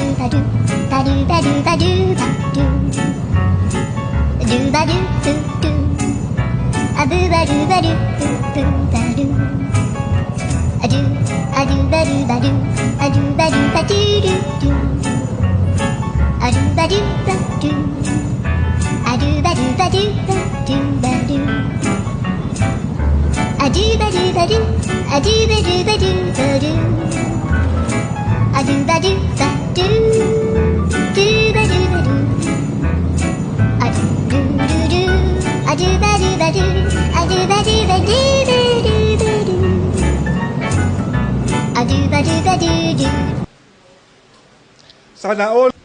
バルバルバルバルバルルバルブルアブバルバルブルバルアルアルバルバルアルバルバルルルアルバルバルアルバルバルバルバルアルバルバルアルバルバルバルアルバルバルルバルバルアルルルルアルバルバルアルバルバルバルバルアルバルバルル Sana all.